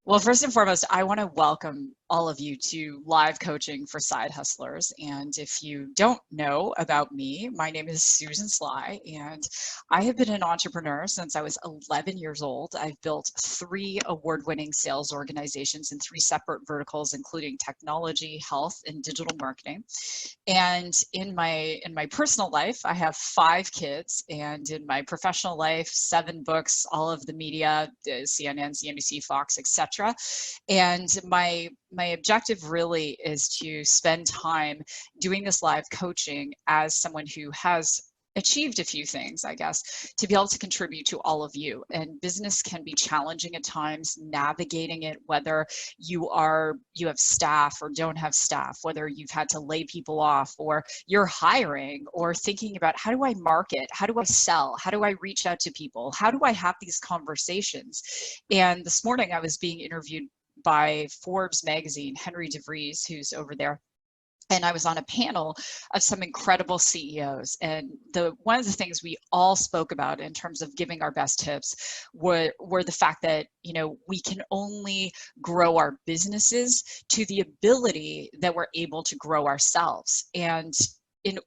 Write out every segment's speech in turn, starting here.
Well, first and foremost, I want to welcome all of you to live coaching for side hustlers. And if you don't know about me, my name is Susan Sly, and I have been an entrepreneur since I was 11 years old. I've built 3 award-winning sales organizations in 3 separate verticals, including technology, health, and digital marketing. And in my personal life, I have 5 kids, and in my professional life, 7 books, all of the media, CNN, CNBC, Fox, etc. And my objective really is to spend time doing this live coaching as someone who has achieved a few things, I guess, to be able to contribute to all of you. And business can be challenging at times, navigating it, whether you have staff or don't have staff, whether you've had to lay people off or you're hiring, or thinking about, how do I market? How do I sell? How do I reach out to people? How do I have these conversations? And this morning I was being interviewed by Forbes magazine, Henry DeVries, who's over there. And I was on a panel of some incredible CEOs. And one of the things we all spoke about in terms of giving our best tips were the fact that, we can only grow our businesses to the ability that we're able to grow ourselves. And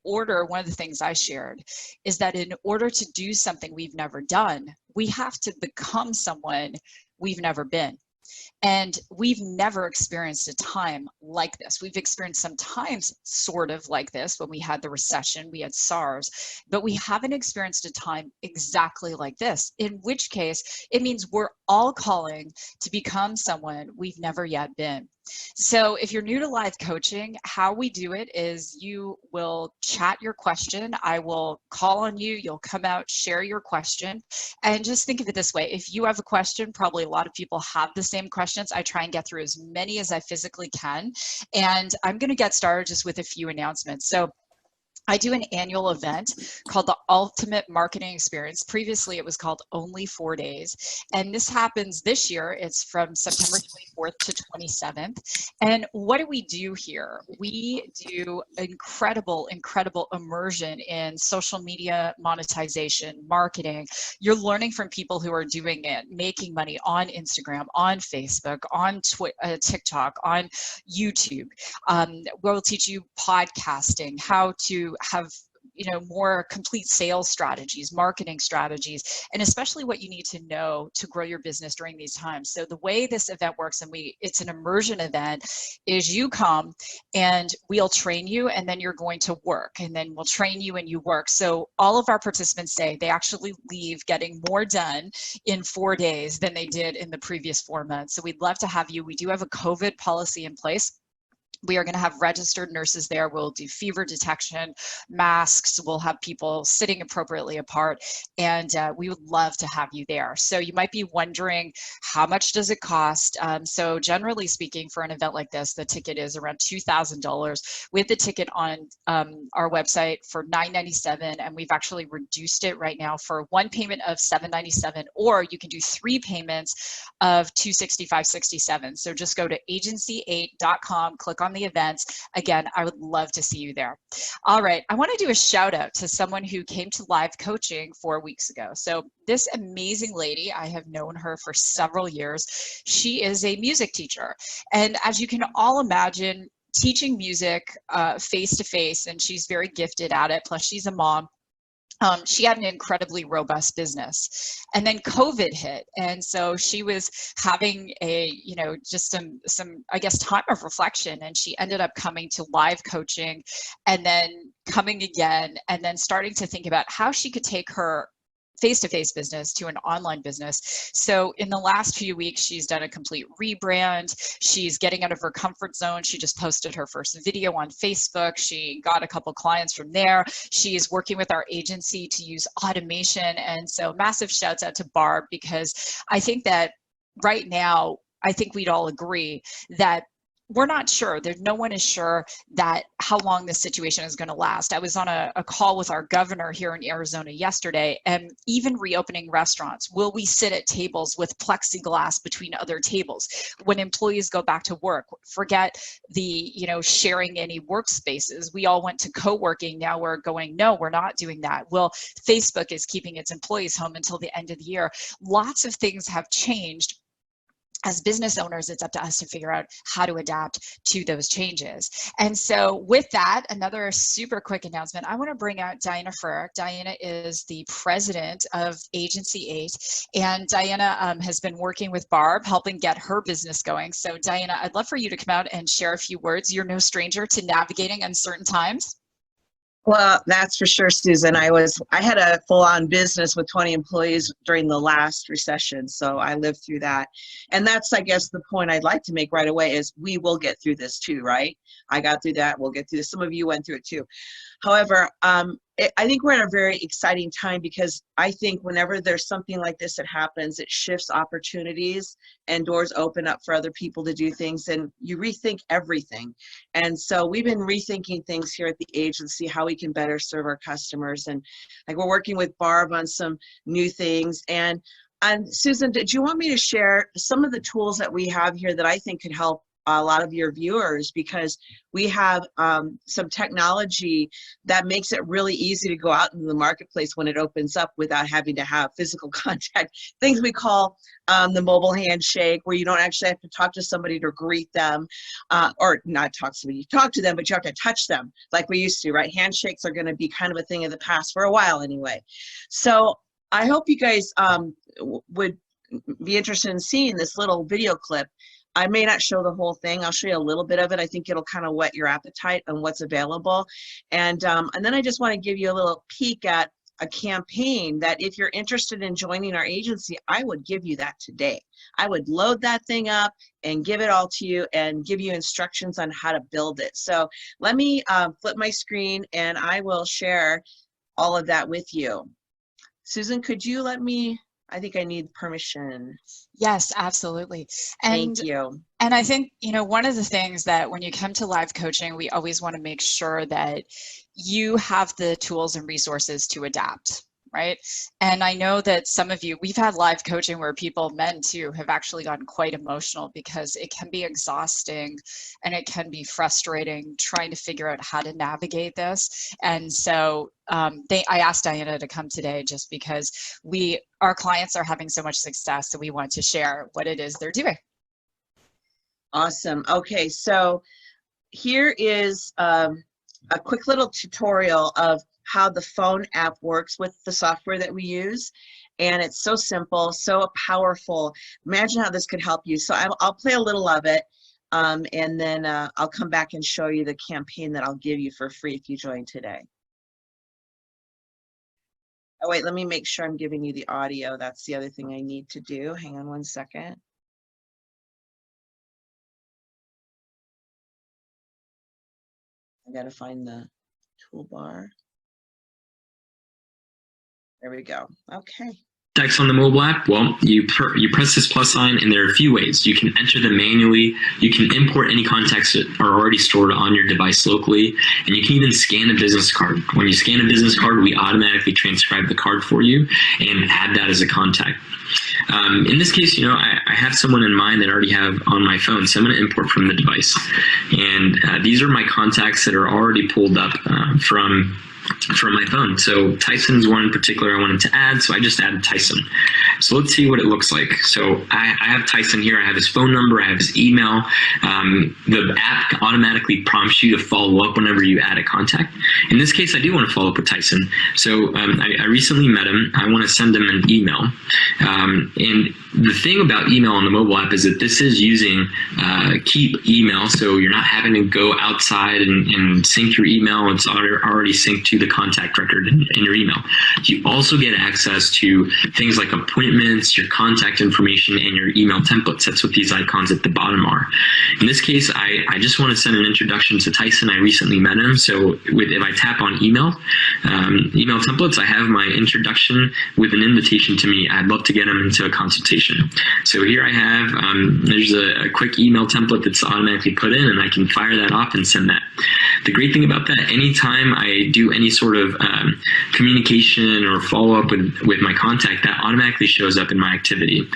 one of the things I shared is that in order to do something we've never done, we have to become someone we've never been. And we've never experienced a time like this. We've experienced some times sort of like this when we had the recession, we had SARS, but we haven't experienced a time exactly like this, in which case it means we're all calling to become someone we've never yet been. So if you're new to live coaching, how we do it is you will chat your question. I will call on you. You'll come out, share your question. And just think of it this way. If you have a question, probably a lot of people have the same questions. I try and get through as many as I physically can. And I'm going to get started just with a few announcements. So I do an annual event called the Ultimate Marketing Experience. Previously, it was called Only 4 Days. And this happens this year. It's from September 24th to 27th. And what do we do here? We do incredible immersion in social media monetization, marketing. You're learning from people who are doing it, making money on Instagram, on Facebook, on TikTok, on YouTube. We'll teach you podcasting, how to have more complete sales strategies, marketing strategies, and especially what you need to know to grow your business during these times. So the way this event works, and it's an immersion event, is you come and we'll train you, and then you're going to work, and then we'll train you and you work. So all of our participants say they actually leave getting more done in 4 days than they did in the previous 4 months. So we'd love to have you. We do have a COVID policy in place. We are going to have registered nurses there. We'll do fever detection, masks. We'll have people sitting appropriately apart, and we would love to have you there. So you might be wondering, how much does it cost? So generally speaking, for an event like this, the ticket is around $2,000. We have the ticket on our website for $997, and we've actually reduced it right now for one payment of $797, or you can do 3 payments of $265.67. So just go to agency8.com, click on the events. Again, I would love to see you there. All right, I want to do a shout out to someone who came to live coaching 4 weeks ago. So this amazing lady, I have known her for several years. She is a music teacher. And as you can all imagine, teaching music face to face, and she's very gifted at it, plus she's a mom. She had an incredibly robust business, and then COVID hit. And so she was having just some, I guess, time of reflection, and she ended up coming to live coaching, and then coming again, and then starting to think about how she could take her face-to-face business to an online business. So in the last few weeks, she's done a complete rebrand. She's getting out of her comfort zone. She just posted her first video on Facebook. She got a couple clients from there. She is working with our agency to use automation. And so massive shouts out to Barb, because I think that right now, I think we'd all agree that we're not sure. No one is sure that how long this situation is going to last. I was on a call with our governor here in Arizona yesterday, and even reopening restaurants. Will we sit at tables with plexiglass between other tables when employees go back to work? Forget the, sharing any workspaces. We all went to co-working. Now we're going, no, we're not doing that. Well, Facebook is keeping its employees home until the end of the year. Lots of things have changed. as business owners, it's up to us to figure out how to adapt to those changes. And so with that, another super quick announcement, I want to bring out Diana Frerick. Diana is the president of Agency 8, and Diana has been working with Barb, helping get her business going. So Diana, I'd love for you to come out and share a few words. You're no stranger to navigating uncertain times. Well, that's for sure, Susan. I had a full-on business with 20 employees during the last recession, so I lived through that. And that's, I guess, the point I'd like to make right away is we will get through this too, right? I got through that. We'll get through this. Some of you went through it too. However, I think we're at a very exciting time because I think whenever there's something like this that happens, it shifts opportunities and doors open up for other people to do things, and you rethink everything. And so we've been rethinking things here at the agency, how we can better serve our customers. And like we're working with Barb on some new things. And Susan, did you want me to share some of the tools that we have here that I think could help a lot of your viewers, because we have some technology that makes it really easy to go out into the marketplace when it opens up without having to have physical contact. Things we call the mobile handshake, where you don't actually have to talk to somebody to greet them, or not talk to somebody, you talk to them, but you have to touch them like we used to, right? Handshakes are going to be kind of a thing of the past for a while anyway. So I hope you guys would be interested in seeing this little video clip. I may not show the whole thing. I'll show you a little bit of it. I think it'll kind of whet your appetite on what's available. And then I just want to give you a little peek at a campaign that if you're interested in joining our agency, I would give you that today. I would load that thing up and give it all to you and give you instructions on how to build it. So let me flip my screen and I will share all of that with you. Susan, could you let me? I think I need permission. Yes, absolutely. Thank you. And I think, you know, one of the things that when you come to live coaching, we always want to make sure that you have the tools and resources to adapt, right? And I know that some of you, we've had live coaching where people, men too, have actually gotten quite emotional because it can be exhausting and it can be frustrating trying to figure out how to navigate this. And so I asked Diana to come today just because our clients are having so much success, so we want to share what it is they're doing. Awesome. Okay, so here is a quick little tutorial of how the phone app works with the software that we use. And it's so simple, so powerful. Imagine how this could help you. So I'll play a little of it, and then I'll come back and show you the campaign that I'll give you for free if you join today. Oh, wait, let me make sure I'm giving you the audio. That's the other thing I need to do. Hang on one second. I gotta find the toolbar. There we go. Okay. Contacts on the mobile app, well, you press this plus sign, and there are a few ways. You can enter them manually, you can import any contacts that are already stored on your device locally, and you can even scan a business card. When you scan a business card, we automatically transcribe the card for you and add that as a contact. In this case, you know, I have someone in mind that I already have on my phone, so I'm going to import from the device. And these are my contacts that are already pulled up from my phone. So Tyson's one in particular I wanted to add, so I just added Tyson. So let's see what it looks like. So I have Tyson here. I have his phone number. I have his email. The app automatically prompts you to follow up whenever you add a contact. In this case, I do want to follow up with Tyson. So I recently met him. I want to send him an email. And the thing about email on the mobile app is that this is using Keep email, so you're not having to go outside and sync your email. It's already synced to the contact record in your email. You also get access to things like appointments, your contact information, and your email templates. That's what these icons at the bottom are. In this case, I just want to send an introduction to Tyson. I recently met him, so if I tap on email templates, I have my introduction with an invitation to me. I'd love to get him into a consultation. So here I have, there's a quick email template that's automatically put in, and I can fire that off and send that. The great thing about that, anytime I do any any sort of communication or follow-up with my contact, that automatically shows up in my activity.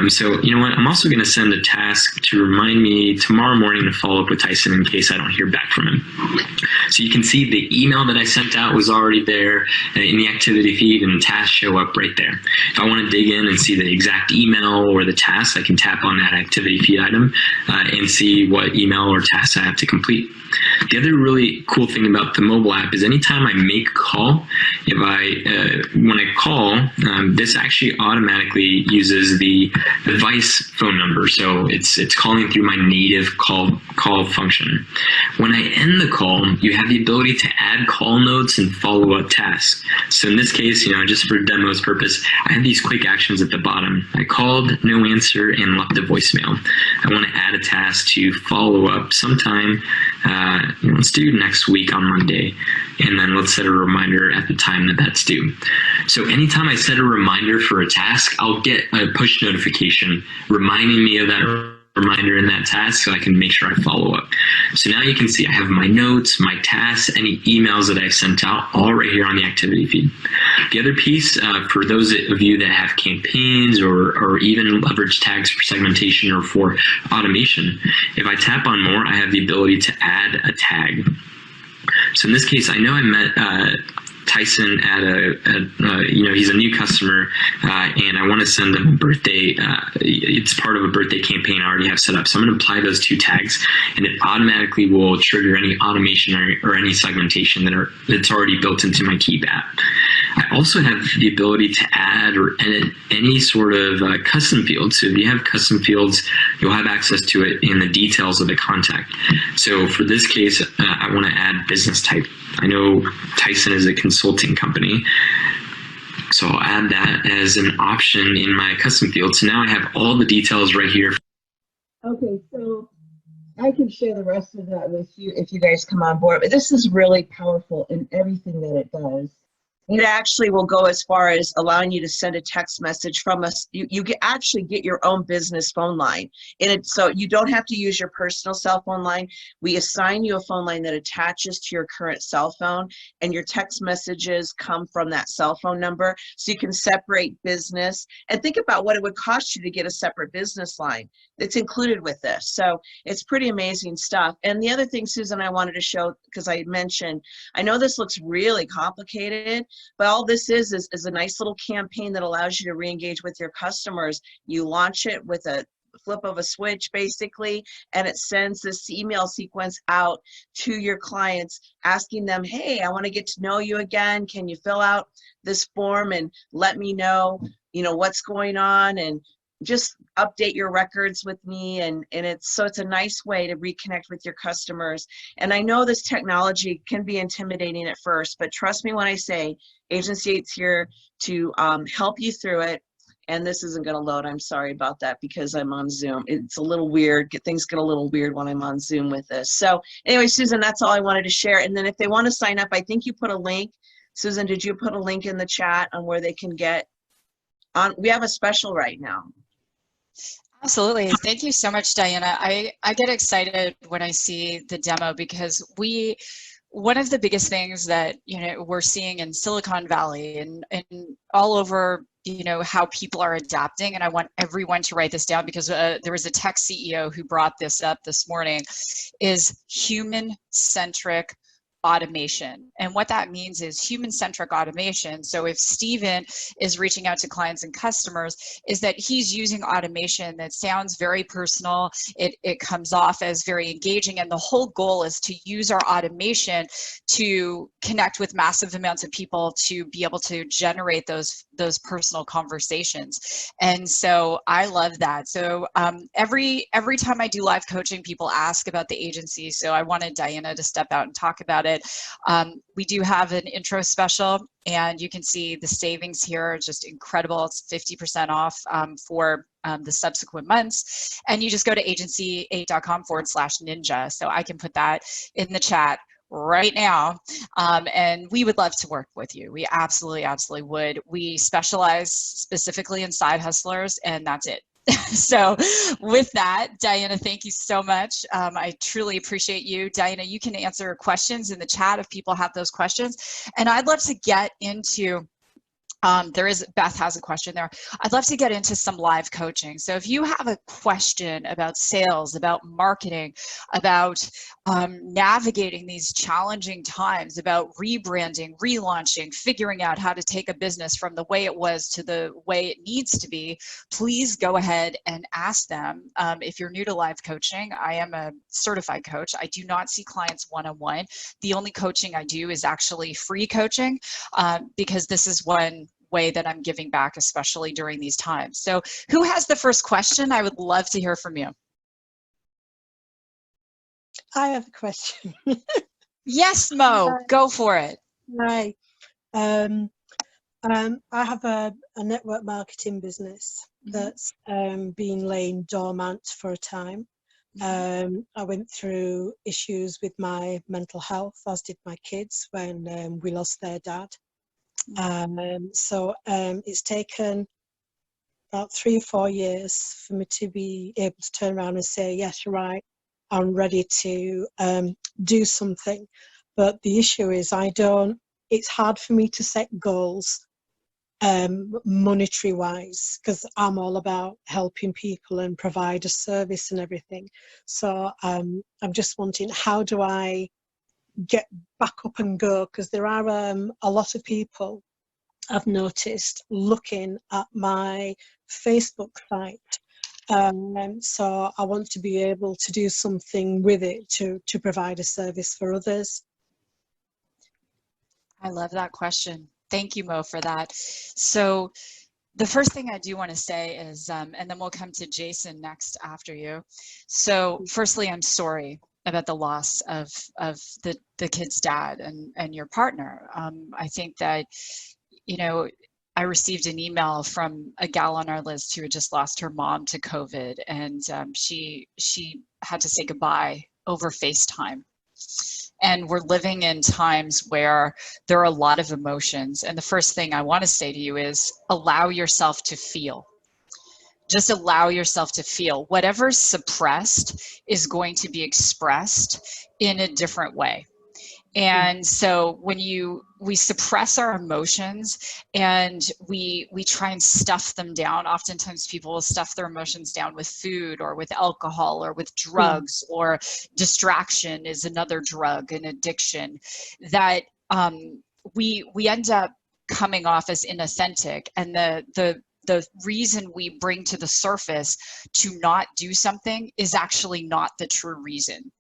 So you know what, I'm also going to send a task to remind me tomorrow morning to follow up with Tyson in case I don't hear back from him. So you can see the email that I sent out was already there in the activity feed, and the tasks show up right there. If I want to dig in and see the exact email or the task, I can tap on that activity feed item and see what email or task I have to complete. The other really cool thing about the mobile app is anytime I make a call, when I call, this actually automatically uses the device phone number. So it's calling through my native call function. When I end the call, you have the ability to add call notes and follow-up tasks. So in this case, just for demo's purpose, I have these quick actions at the bottom. I called, no answer, and left a voicemail. I want to add a task to follow up sometime. Let's do next week on Monday, and then let's set a reminder at the time that that's due. So anytime I set a reminder for a task, I'll get a push notification reminding me of that reminder in that task so I can make sure I follow up. So now you can see I have my notes, my tasks, any emails that I've sent out, all right here on the activity feed. The other piece, for those of you that have campaigns or even leverage tags for segmentation or for automation, if I tap on more, I have the ability to add a tag. So in this case, I know I met Tyson at he's a new customer, and I want to send him a birthday. It's part of a birthday campaign I already have set up. So I'm going to apply those two tags, and it automatically will trigger any automation or any segmentation that's already built into my Keep app. I also have the ability to add or edit any sort of custom fields. So if you have custom fields, you'll have access to it in the details of the contact. So for this case, I want to add business type. I know Tyson is a consulting company, so I'll add that as an option in my custom field. So now I have all the details right here. Okay, so I can share the rest of that with you if you guys come on board. But this is really powerful in everything that it does. It actually will go as far as allowing you to send a text message from us. You actually get your own business phone line. So you don't have to use your personal cell phone line. We assign you a phone line that attaches to your current cell phone, and your text messages come from that cell phone number. So you can separate business. And think about what it would cost you to get a separate business line that's included with this. So it's pretty amazing stuff. And the other thing, Susan, I wanted to show, because I mentioned, I know this looks really complicated, but all this is a nice little campaign that allows you to re-engage with your customers. You launch it with a flip of a switch, basically, and it sends this email sequence out to your clients asking them, hey, I want to get to know you again. Can you fill out this form and let me know, what's going on, and just update your records with me. And it's a nice way to reconnect with your customers. And I know this technology can be intimidating at first, but trust me when I say Agency 8's here to help you through it. And this isn't going to load. I'm sorry about that because I'm on Zoom. It's a little weird. Things get a little weird when I'm on Zoom with this. So anyway, Susan, that's all I wanted to share. And then if they want to sign up, I think you put a link. Susan, did you put a link in the chat on where they can get on? We have a special right now. Absolutely. Thank you so much, Diana. I get excited when I see the demo because one of the biggest things that we're seeing in Silicon Valley and all over how people are adapting, and I want everyone to write this down because there was a tech CEO who brought this up this morning, is human-centric automation. And what that means is human-centric automation. So if Steven is reaching out to clients and customers, is that he's using automation that sounds very personal. It comes off as very engaging. And the whole goal is to use our automation to connect with massive amounts of people to be able to generate those personal conversations. And so I love that. So every time I do live coaching, people ask about the agency. So I wanted Diana to step out and talk about it. We do have an intro special, and you can see the savings here are just incredible. It's 50% off for the subsequent months. And you just go to agency8.com/ninja. So I can put that in the chat right now, and we would love to work with you. We absolutely would. We specialize specifically in side hustlers, and that's it. So with that, Diana, thank you so much. I truly appreciate you. Diana, you can answer questions in the chat if people have those questions. And I'd love to get into Beth has a question there. I'd love to get into some live coaching. So if you have a question about sales, about marketing, about navigating these challenging times, about rebranding, relaunching, figuring out how to take a business from the way it was to the way it needs to be, please go ahead and ask them. If you're new to live coaching, I am a certified coach. I do not see clients one-on-one. The only coaching I do is actually free coaching, because this is one way that I'm giving back, especially during these times. So who has the first question? I would love to hear from you. I have a question. Yes, Mo, go for it. Right. I have a network marketing business that's been laying dormant for a time. I went through issues with my mental health, as did my kids, when we lost their dad. So it's taken about 3 or 4 years for me to be able to turn around and say, yes, you're right, I'm ready to do something. But the issue is it's hard for me to set goals monetary wise, because I'm all about helping people and provide a service and everything. So I'm just wanting, how do I get back up and go? Because there are a lot of people I've noticed looking at my Facebook site. So I want to be able to do something with it to provide a service for others. I love that question. Thank you, Mo, for that. So the first thing I do want to say is, and then we'll come to Jason next after you. So firstly, I'm sorry about the loss of the kid's dad and your partner. I think that, you know, I received an email from a gal on our list who had just lost her mom to COVID, and she had to say goodbye over FaceTime. And we're living in times where there are a lot of emotions. And the first thing I want to say to you is allow yourself to feel. Just allow yourself to feel. Whatever's suppressed is going to be expressed in a different way. And so when we suppress our emotions and we try and stuff them down, oftentimes people will stuff their emotions down with food or with alcohol or with drugs, or distraction is another drug, an addiction, that we end up coming off as inauthentic. And the reason we bring to the surface to not do something is actually not the true reason.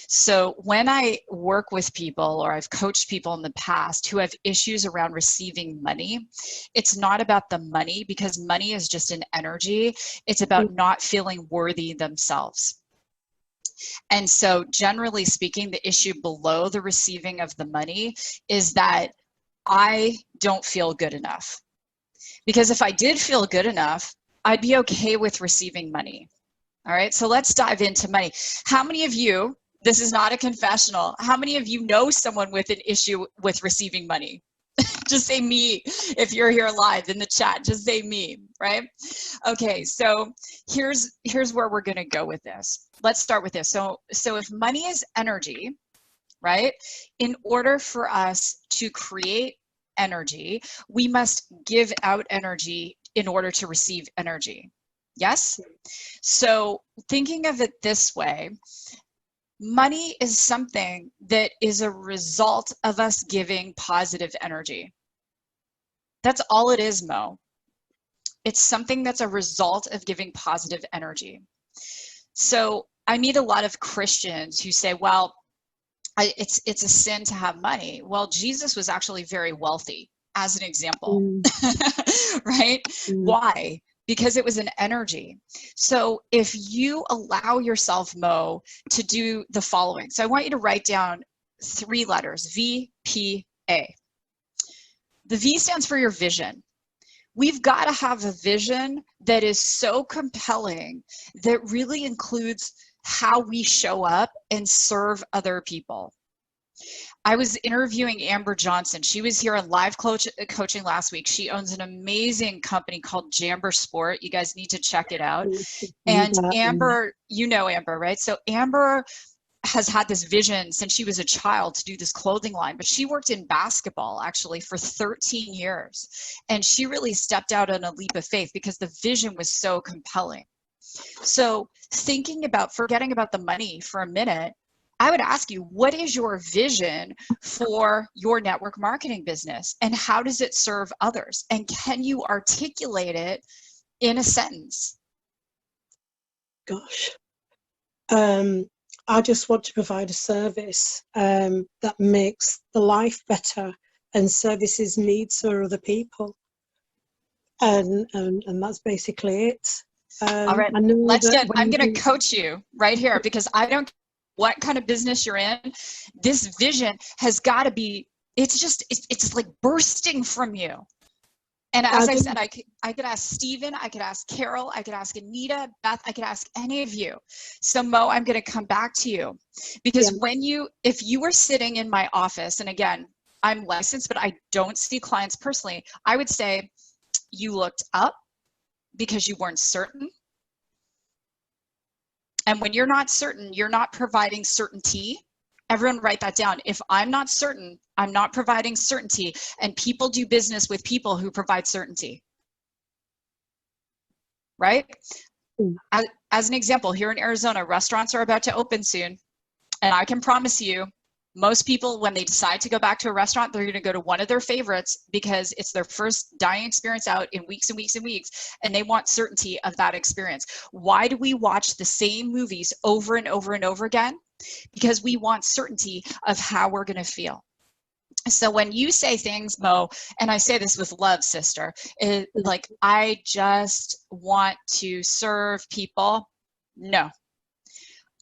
So when I work with people, or I've coached people in the past who have issues around receiving money, it's not about the money, because money is just an energy. It's about not feeling worthy themselves. And so generally speaking, the issue below the receiving of the money is that I don't feel good enough. Because if I did feel good enough, I'd be okay with receiving money. All right, so let's dive into money. How many of you, this is not a confessional, how many of you know someone with an issue with receiving money? Just say me if you're here live in the chat. Just say me, right? Okay, so here's where we're gonna go with this. Let's start with this. So if money is energy, right? In order for us to create energy, we must give out energy in order to receive energy. Yes? So thinking of it this way, money is something that is a result of us giving positive energy. That's all it is, Mo. It's something that's a result of giving positive energy. So I meet a lot of Christians who say, well, it's a sin to have money. Well, Jesus was actually very wealthy, as an example, right? Why? Because it was an energy. So if you allow yourself, Mo, to do the following. So I want you to write down 3 letters, V-P-A. The V stands for your vision. We've got to have a vision that is so compelling that really includes how we show up and serve other people. I was interviewing Amber Johnson. She was here on live coaching last week. She owns an amazing company called Jamber Sport. You guys need to check it out. And Amber, you know Amber, right? So Amber has had this vision since she was a child to do this clothing line, but she worked in basketball actually for 13 years. And she really stepped out on a leap of faith because the vision was so compelling. So forgetting about the money for a minute, I would ask you, what is your vision for your network marketing business and how does it serve others? And can you articulate it in a sentence? Gosh. I just want to provide a service that makes the life better and services needs for other people. And that's basically it. All right, I'm going to coach you right here because I don't care what kind of business you're in. This vision has got to be, it's like bursting from you. And as I said, I could ask Stephen, I could ask Carol, I could ask Anita, Beth, I could ask any of you. So Mo, I'm going to come back to you because if you were sitting in my office, and again, I'm licensed, but I don't see clients personally, I would say you looked up because you weren't certain. And when you're not certain, you're not providing certainty. Everyone write that down. If I'm not certain, I'm not providing certainty, and people do business with people who provide certainty. Right? As an example, here in Arizona, restaurants are about to open soon, and I can promise you, most people, when they decide to go back to a restaurant, they're going to go to one of their favorites because it's their first dining experience out in weeks and weeks and weeks, and they want certainty of that experience. Why do we watch the same movies over and over and over again? Because we want certainty of how we're going to feel. So when you say things, Mo, and I say this with love, sister, like, I just want to serve people. No.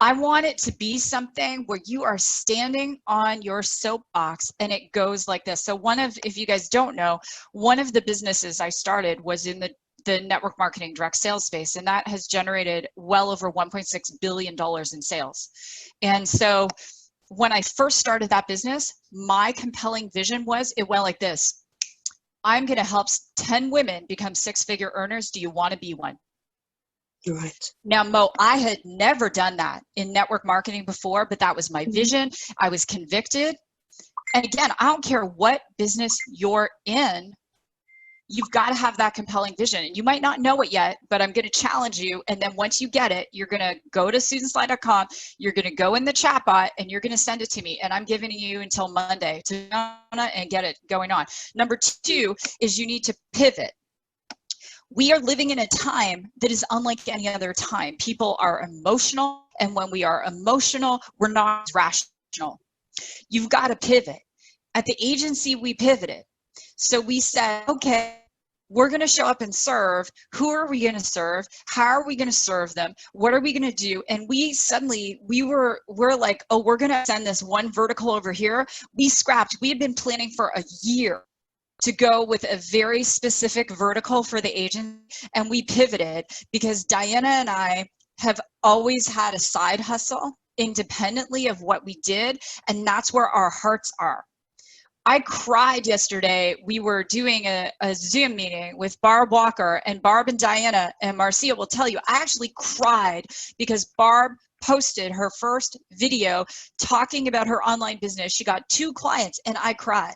I want it to be something where you are standing on your soapbox and it goes like this. So if you guys don't know, one of the businesses I started was in the network marketing direct sales space, and that has generated well over $1.6 billion in sales. And so when I first started that business, my compelling vision was, it went like this: I'm going to help 10 women become six-figure earners. Do you want to be one? Right. Now, Mo, I had never done that in network marketing before, but that was my vision. I was convicted. And again, I don't care what business you're in, you've got to have that compelling vision. And you might not know it yet, but I'm going to challenge you. And then once you get it, you're going to go to susansly.com, you're going to go in the chat bot, and you're going to send it to me. And I'm giving you until Monday to and get it going on. Number 2 is you need to pivot. We are living in a time that is unlike any other time. People are emotional, and when we are emotional, we're not rational. You've got to pivot. At the agency, we pivoted. So we said, okay, we're going to show up and serve. Who are we going to serve? How are we going to serve them? What are we going to do? And we're like, oh, we're going to send this one vertical over here. We scrapped. We had been planning for a year to go with a very specific vertical for the agent, and we pivoted because Diana and I have always had a side hustle independently of what we did, and that's where our hearts are. I cried yesterday. We were doing a Zoom meeting with Barb Walker, and Barb and Diana and Marcia will tell you, I actually cried because Barb posted her first video talking about her online business. She got 2 clients, and I cried.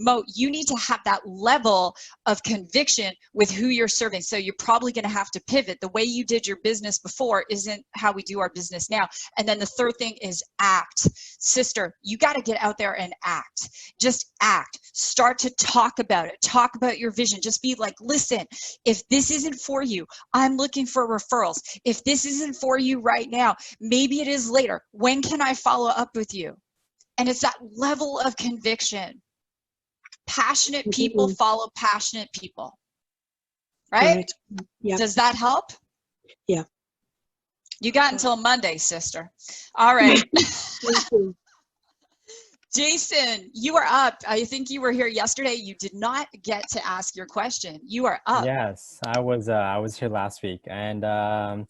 Mo, you need to have that level of conviction with who you're serving. So you're probably going to have to pivot. The way you did your business before isn't how we do our business now. And then the third thing is act. Sister, you got to get out there and act. Just act. Start to talk about it. Talk about your vision. Just be like, listen, if this isn't for you, I'm looking for referrals. If this isn't for you right now, maybe it is later. When can I follow up with you? And it's that level of conviction. Passionate people follow passionate people, right? Yeah. Does that help? Yeah. You got until Monday, sister. All right. Jason, you are up. I think you were here yesterday. You did not get to ask your question. You are up. Yes, I was here last week, and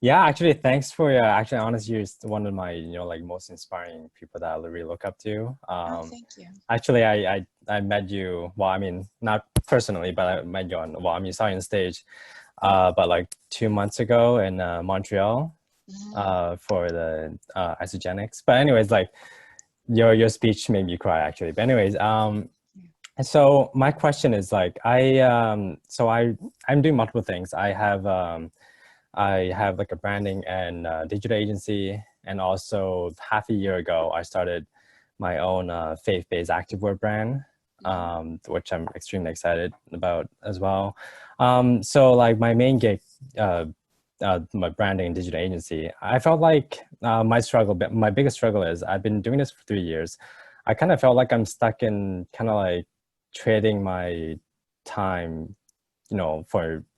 Yeah, actually, thanks for actually, honestly, you're one of my, like most inspiring people that I really look up to. Oh, thank you. Actually, I met you, well, I mean, not personally, but I met you on, well, I mean, saw you on stage, but like 2 months ago in Montreal for the isogenics. But anyways, like your speech made me cry actually. But anyways, so my question is like, I'm doing multiple things. I have like a branding and digital agency, and also half a year ago, I started my own faith-based activewear brand, which I'm extremely excited about as well. So like my main gig, my branding and digital agency, I felt like my biggest struggle is I've been doing this for 3 years. I kind of felt like I'm stuck in kind of like trading my time,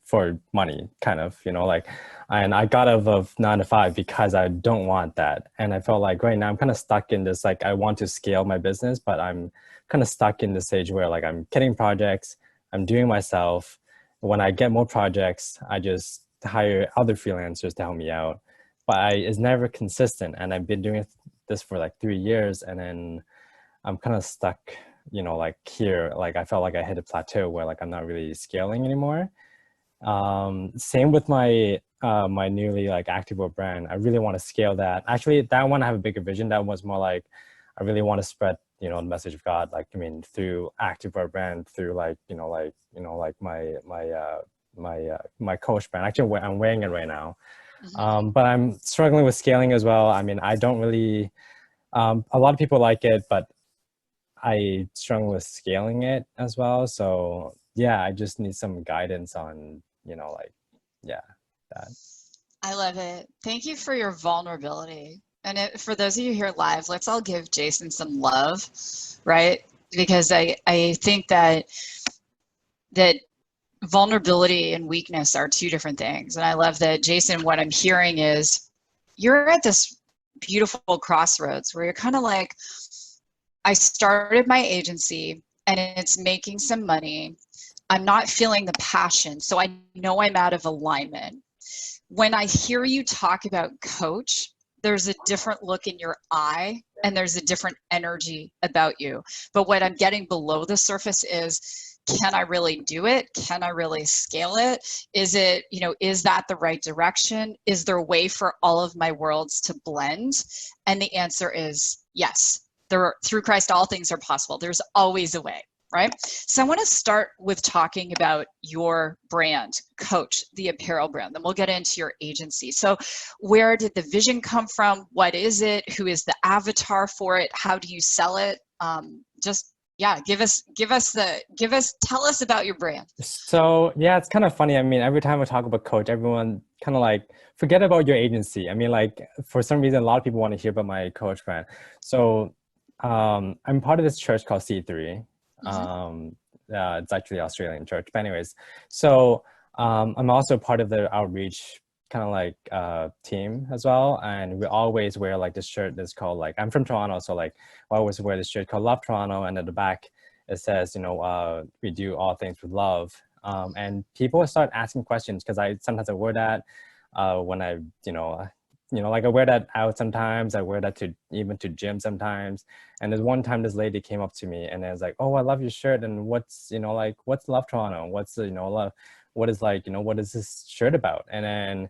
for money, kind of, like, and I got out of 9 to 5 because I don't want that. And I felt like right now I'm kind of stuck in this, like, I want to scale my business, but I'm kind of stuck in the stage where like I'm getting projects, I'm doing myself. When I get more projects, I just hire other freelancers to help me out. But it's never consistent. And I've been doing this for like 3 years, and then I'm kind of stuck, like here, like I felt like I hit a plateau where like I'm not really scaling anymore. Same with my my newly like activewear brand. I really want to scale that. Actually, that one I have a bigger vision. That was more like I really want to spread, the message of God. Like, I mean, through activewear brand, through like like my coach brand. Actually, I'm wearing it right now. But I'm struggling with scaling as well. I mean, I don't really. A lot of people like it, but I struggle with scaling it as well. So yeah, I just need some guidance on, like, yeah, that. I love it. Thank you for your vulnerability. And for those of you here live, let's all give Jason some love, right? Because I think that vulnerability and weakness are two different things. And I love that, Jason, what I'm hearing is you're at this beautiful crossroads where you're kind of like, I started my agency and it's making some money. I'm not feeling the passion, so I know I'm out of alignment. When I hear you talk about coach, there's a different look in your eye and there's a different energy about you. But what I'm getting below the surface is, can I really do it? Can I really scale it? Is it, is that the right direction? Is there a way for all of my worlds to blend? And the answer is yes. Through Christ, all things are possible. There's always a way, right? So I want to start with talking about your brand, Coach, the apparel brand. Then we'll get into your agency. So where did the vision come from? What is it? Who is the avatar for it? How do you sell it? Tell us about your brand. So yeah, it's kind of funny. I mean, every time I talk about coach, everyone kind of like forget about your agency. I mean, like for some reason, a lot of people want to hear about my coach brand. So I'm part of this church called C3. It's actually an Australian church. But anyways, so I'm also part of the outreach kind of like team as well. And we always wear like this shirt that's called like, I'm from Toronto. So like I always wear this shirt called Love Toronto. And at the back, it says, we do all things with love. And people start asking questions because I wear that when like I wear that out sometimes. I wear that even to gym sometimes. And there's one time this lady came up to me and it was like, oh, I love your shirt. And what's Love Toronto? What's, love? What is what is this shirt about? And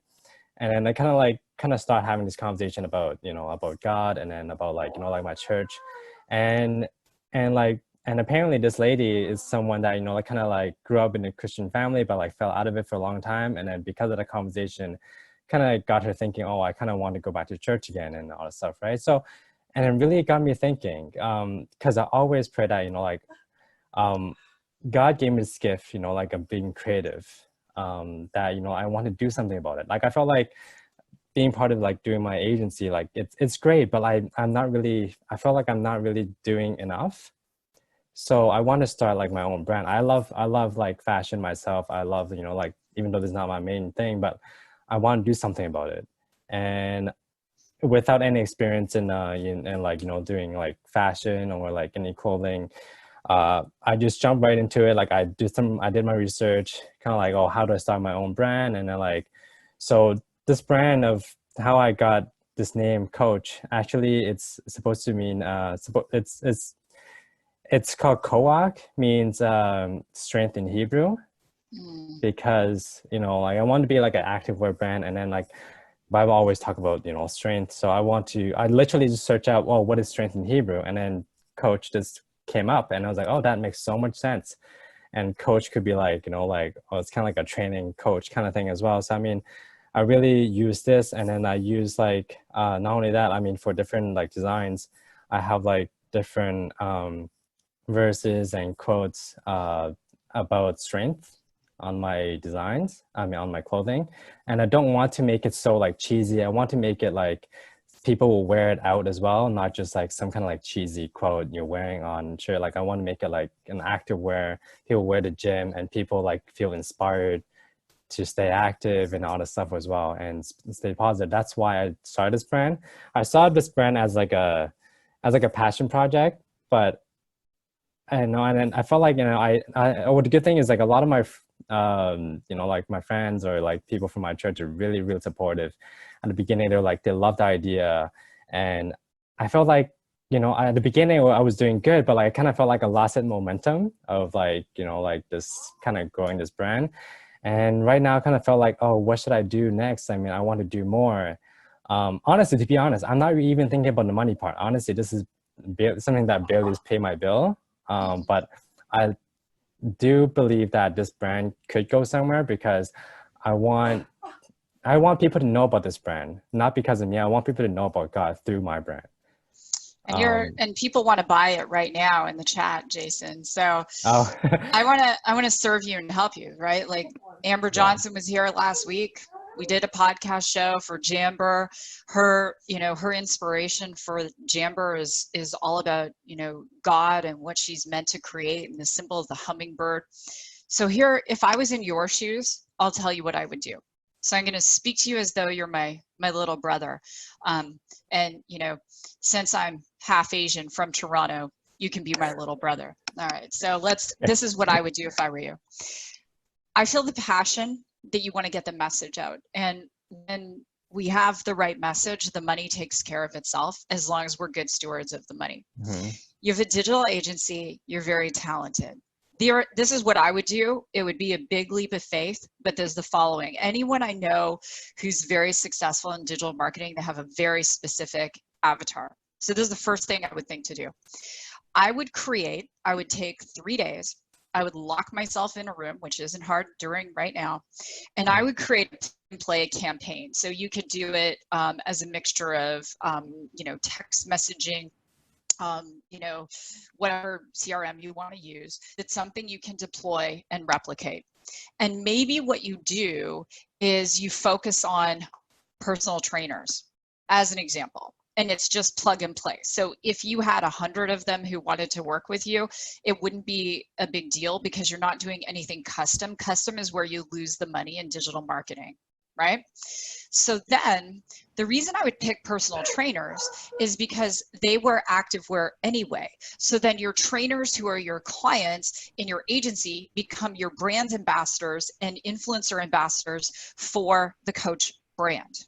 then I kind of start having this conversation about, about God, and then about like my church. And apparently this lady is someone that, like kind of like grew up in a Christian family, but like fell out of it for a long time. And then because of the conversation, kind of got her thinking, oh, I kind of want to go back to church again and all that stuff, right? So, and it really got me thinking, because I always pray that, God gave me this gift, like of being creative, that, I want to do something about it. Like I felt like being part of like doing my agency, like it's great, but I felt like I'm not really doing enough. So I want to start like my own brand. I love like fashion myself. I love, like, even though this is not my main thing, but I want to do something about it. And without any experience in like, doing like fashion or like any clothing, I just jumped right into it. Like I did my research, kind of like, oh, how do I start my own brand? And then like, so this brand of how I got this name Coach, actually it's supposed to mean it's called Koach, means strength in Hebrew, because like I want to be like an activewear brand, and then like Bible always talk about strength, so I literally just search out, well, what is strength in Hebrew, and then Coach just came up, and I was like, oh, that makes so much sense. And coach could be like oh, it's kind of like a training coach kind of thing as well. So I mean, I really use this, and then I use like not only that, I mean, for different like designs, I have like different verses and quotes about strength on my designs, I mean on my clothing. And I don't want to make it so like cheesy. I want to make it like people will wear it out as well, not just like some kind of like cheesy quote you're wearing on shirt. Like I want to make it like an active wear, people wear to gym, and people like feel inspired to stay active and all this stuff as well, and stay positive. That's why I started this brand. I started this brand as like a passion project, but I know, and then I felt like the good thing is like a lot of my like my friends or like people from my church are really, really supportive. At the beginning, they loved the idea, and I felt like at the beginning I was doing good, but like I kind of felt like I lost that momentum of like like this kind of growing this brand. And right now I kind of felt like, oh, what should I do next? I mean, I want to do more. Honestly, to be honest, I'm not even thinking about the money part. Honestly, this is something that barely pay my bill. But I do believe that this brand could go somewhere, because I want people to know about this brand, not because of me. I want people to know about God through my brand. And and people want to buy it right now in the chat, Jason. So oh. I want to serve you and help you, right? Like Amber Johnson was here last week. We did a podcast show for Jamber. Her, her inspiration for Jamber is all about, God and what she's meant to create, and the symbol of the hummingbird. So here, if I was in your shoes, I'll tell you what I would do. So I'm going to speak to you as though you're my little brother. And, since I'm half Asian from Toronto, you can be my little brother. All right. So this is what I would do if I were you. I feel the passion that you want to get the message out. And when we have the right message, the money takes care of itself, as long as we're good stewards of the money. Mm-hmm. You have a digital agency. You're very talented. This is what I would do. It would be a big leap of faith, but there's the following. Anyone I know who's very successful in digital marketing, they have a very specific avatar. So this is the first thing I would think to do. I would take 3 days. I would lock myself in a room, which isn't hard right now. And I would create and play a campaign. So you could do it as a mixture of, text messaging, whatever CRM you want to use. It's something you can deploy and replicate. And maybe what you do is you focus on personal trainers as an example, and it's just plug and play. So if you had 100 of them who wanted to work with you, it wouldn't be a big deal, because you're not doing anything custom. Custom is where you lose the money in digital marketing, right? So then the reason I would pick personal trainers is because they wear activewear anyway. So then your trainers, who are your clients in your agency, become your brand ambassadors and influencer ambassadors for the Coach brand.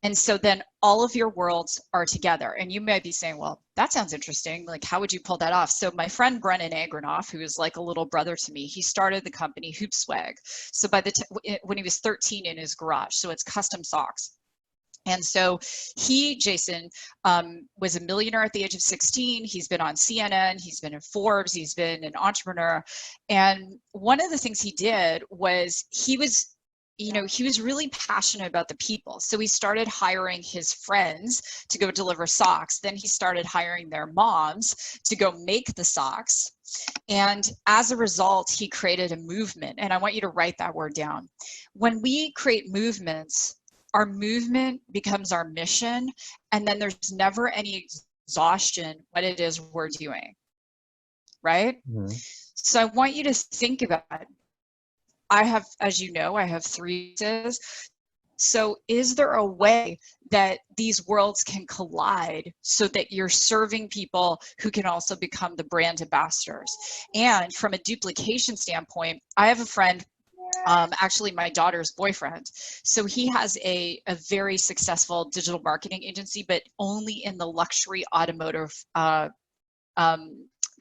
And so then all of your worlds are together. And you may be saying, well, that sounds interesting. Like, how would you pull that off? So my friend Brennan Agronoff, who is like a little brother to me, he started the company Hoop Swag. So when he was 13 in his garage, so it's custom socks. And so Jason, was a millionaire at the age of 16. He's been on CNN, he's been in Forbes, he's been an entrepreneur. And one of the things he did was he was really passionate about the people. So he started hiring his friends to go deliver socks. Then he started hiring their moms to go make the socks. And as a result, he created a movement. And I want you to write that word down. When we create movements, our movement becomes our mission. And then there's never any exhaustion what it is we're doing, right? Mm-hmm. So I want you to think about it. I have 3 pieces. So is there a way that these worlds can collide so that you're serving people who can also become the brand ambassadors? And from a duplication standpoint, I have a friend actually my daughter's boyfriend. So he has a very successful digital marketing agency, but only in the luxury automotive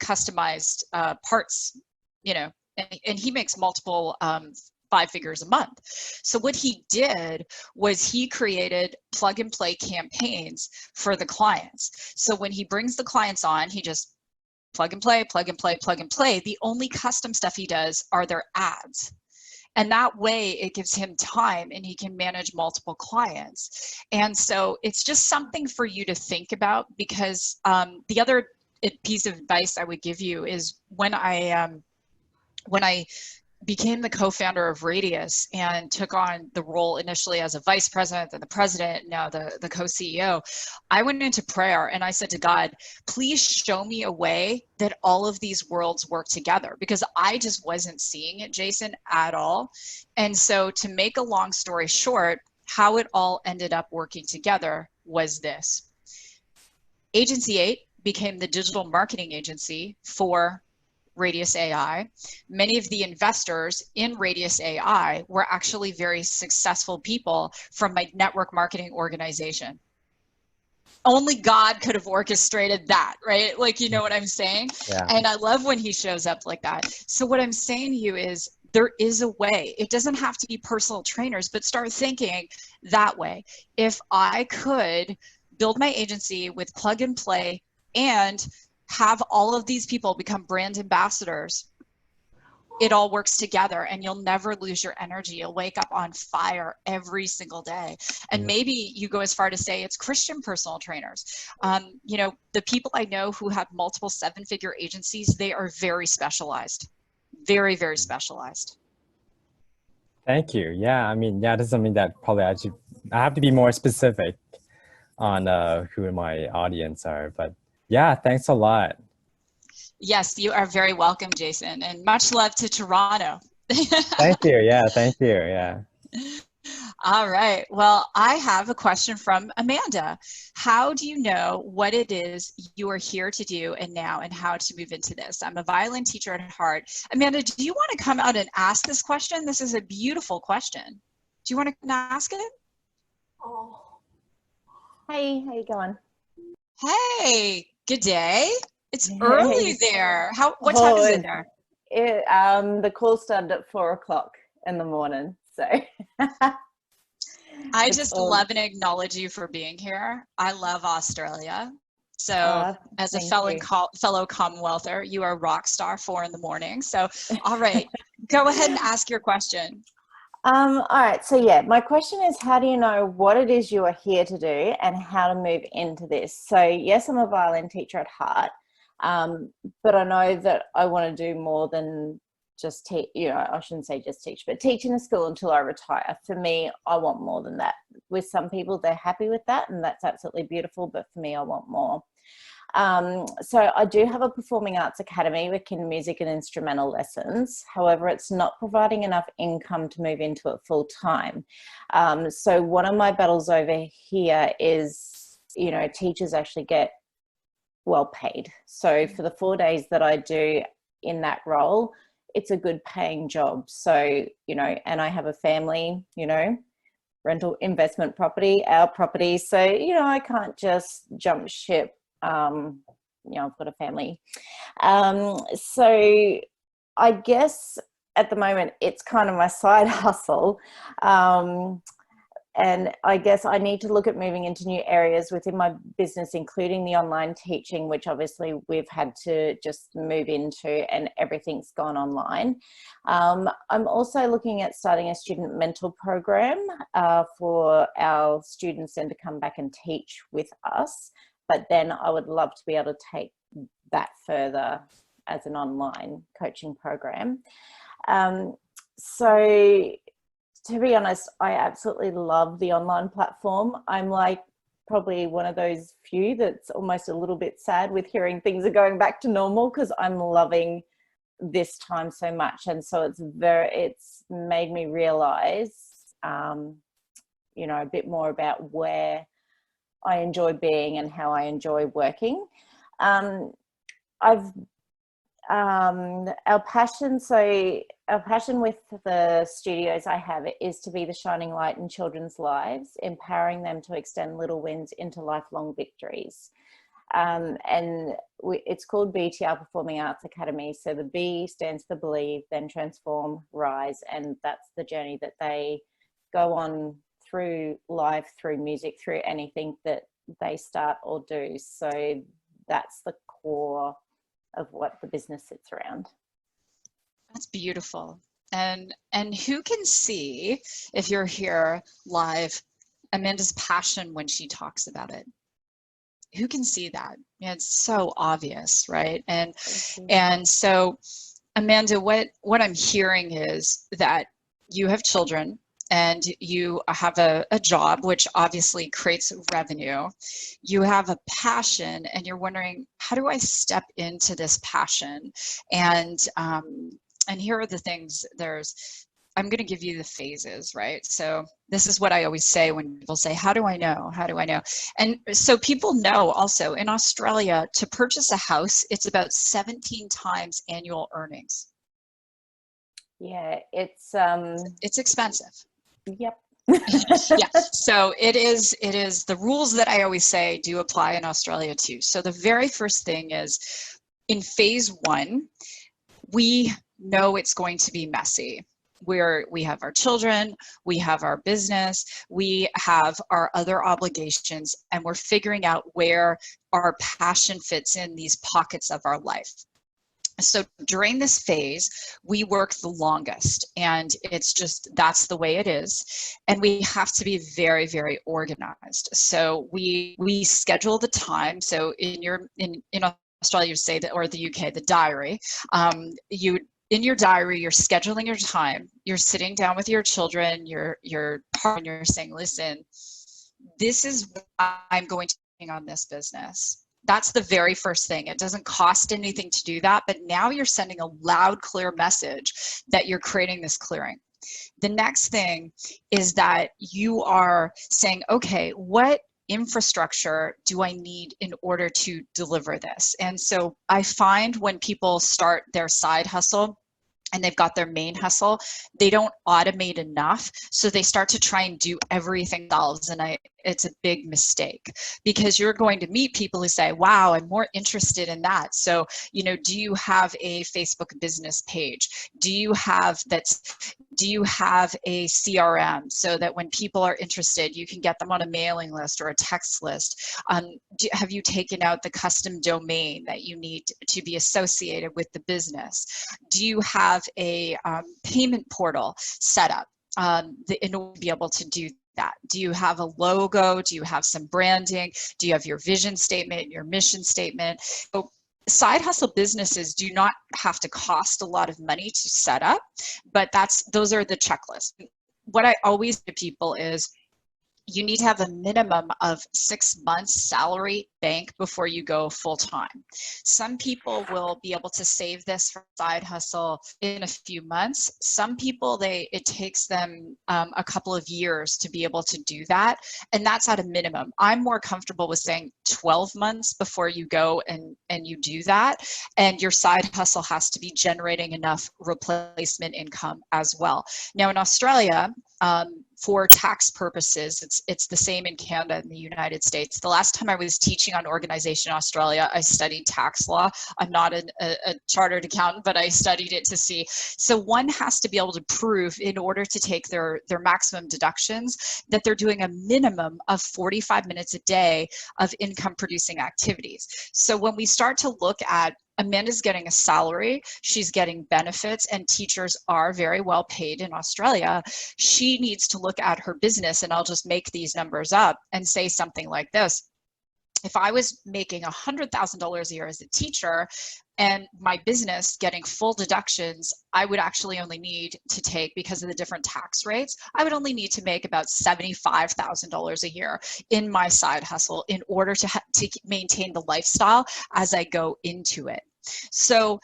customized parts, you know, and he makes multiple 5 figures a month. So what he did was he created plug and play campaigns for the clients. So when he brings the clients on, he just plug and play, plug and play, plug and play. The only custom stuff he does are their ads. And that way it gives him time and he can manage multiple clients. And so it's just something for you to think about, because the other piece of advice I would give you is when I became the co-founder of Radius and took on the role initially as a vice president, then the president, now the co-CEO, I went into prayer and I said to God, please show me a way that all of these worlds work together, because I just wasn't seeing it, Jason, at all. And so to make a long story short, how it all ended up working together was this. Agency 8 became the digital marketing agency for Radius AI. Many of the investors in Radius AI were actually very successful people from my network marketing organization. Only God could have orchestrated that, right? Like, you know what I'm saying? Yeah. And I love when he shows up like that. So what I'm saying to you is there is a way. It doesn't have to be personal trainers, but start thinking that way. If I could build my agency with plug and play and have all of these people become brand ambassadors, it all works together and you'll never lose your energy. You'll wake up on fire every single day. And maybe you go as far to say it's Christian personal trainers. You know, the people I know who have multiple 7-figure agencies, they are very specialized, very, very specialized. Thank you. Yeah, I mean, yeah, this is something that probably I have to be more specific on who my audience are, but yeah, thanks a lot. Yes, you are very welcome, Jason, and much love to Toronto. Thank you. Yeah, thank you. Yeah. All right. Well, I have a question from Amanda. How do you know what it is you are here to do and now, and how to move into this? I'm a violin teacher at heart. Amanda, do you want to come out and ask this question? This is a beautiful question. Do you want to ask it? Oh. Hey, how you going? Hey, good day. It's early there. What time is it there? The call started at 4 o'clock in the morning, so. I just love and acknowledge you for being here. I love Australia. So as a fellow Commonwealther, you are a rock star 4 in the morning. So, all right, go ahead and ask your question. All right, so yeah, my question is, how do you know what it is you are here to do and how to move into this? So yes, I'm a violin teacher at heart, but I know that I want to do more than just teach, you know, I shouldn't say just teach, but teach in a school until I retire. For me, I want more than that. With some people, they're happy with that, and that's absolutely beautiful, but for me, I want more. So I do have a performing arts academy with music and instrumental lessons. However, it's not providing enough income to move into it full time. So one of my battles over here is, you know, teachers actually get well paid. So for the 4 days that I do in that role, it's a good paying job. So, you know, and I have a family, you know, rental investment property, our property. So, you know, I can't just jump ship. You know, I've got a family. So I guess at the moment it's kind of my side hustle. And I guess I need to look at moving into new areas within my business, including the online teaching, which obviously we've had to just move into, and everything's gone online. I'm also looking at starting a student mentor program for our students then to come back and teach with us. But then I would love to be able to take that further as an online coaching program. So to be honest, I absolutely love the online platform. I'm like probably one of those few that's almost a little bit sad with hearing things are going back to normal, because I'm loving this time so much. And so it's made me realize, you know, a bit more about where I enjoy being and how I enjoy working. Our passion, so our passion with the studios I have is to be the shining light in children's lives, empowering them to extend little wins into lifelong victories. It's called BTR Performing Arts Academy. So the B stands for believe, then transform, rise, and that's the journey that they go on through life, through music, through anything that they start or do. So that's the core of what the business sits around. That's beautiful. And who can see, if you're here live, Amanda's passion when she talks about it? Who can see that? Yeah, it's so obvious, right? And so, Amanda, what I'm hearing is that you have children and you have a job, which obviously creates revenue. You have a passion and you're wondering, how do I step into this passion? And here are the things. I'm going to give you the phases, right? So this is what I always say when people say, how do I know? How do I know? And so people know also in Australia, to purchase a house, it's about 17 times annual earnings. Yeah, it's expensive. Yep. Yeah, so it is the rules that I always say do apply in Australia too. So the very first thing is, in phase one, we know it's going to be messy. We have our children, we have our business, we have our other obligations, and we're figuring out where our passion fits in these pockets of our life. So during this phase, we work the longest, and it's just, that's the way it is. And we have to be very, very organized. So we schedule the time. So in Australia, you say that, or the UK, the diary, in your diary, you're scheduling your time, you're sitting down with your children, you're saying, listen, this is why I'm going to be on this business. That's the very first thing. It doesn't cost anything to do that, but now you're sending a loud, clear message that you're creating this clearing. The next thing is that you are saying, okay, what infrastructure do I need in order to deliver this? And so I find when people start their side hustle, and they've got their main hustle, they don't automate enough. So they start to try and do everything themselves. And it's a big mistake, because you're going to meet people who say, wow, I'm more interested in that. So, do you have a Facebook business page? Do you have a CRM so that when people are interested, you can get them on a mailing list or a text list? Have you taken out the custom domain that you need to be associated with the business? Do you have a payment portal set up in order to be able to do that? Do you have a logo? Do you have some branding? Do you have your vision statement, your mission statement? So side hustle businesses do not have to cost a lot of money to set up, but those are the checklists. What I always say to people is, you need to have a minimum of 6 months salary bank before you go full time. Some people will be able to save this for side hustle in a few months. Some people, it takes them a couple of years to be able to do that. And that's at a minimum. I'm more comfortable with saying 12 months before you go and you do that. And your side hustle has to be generating enough replacement income as well. Now in Australia, for tax purposes, it's the same in Canada and the United States. The last time I was teaching on organization in Australia, I studied tax law. I'm not a chartered accountant, but I studied it to see. So one has to be able to prove, in order to take their maximum deductions, that they're doing a minimum of 45 minutes a day of income producing activities. So when we start to look at, Amanda's getting a salary, she's getting benefits, and teachers are very well paid in Australia. She needs to look at her business, and I'll just make these numbers up and say something like this. If I was making $100,000 a year as a teacher and my business getting full deductions, I would actually only need to take, because of the different tax rates, I would only need to make about $75,000 a year in my side hustle in order to maintain the lifestyle as I go into it. So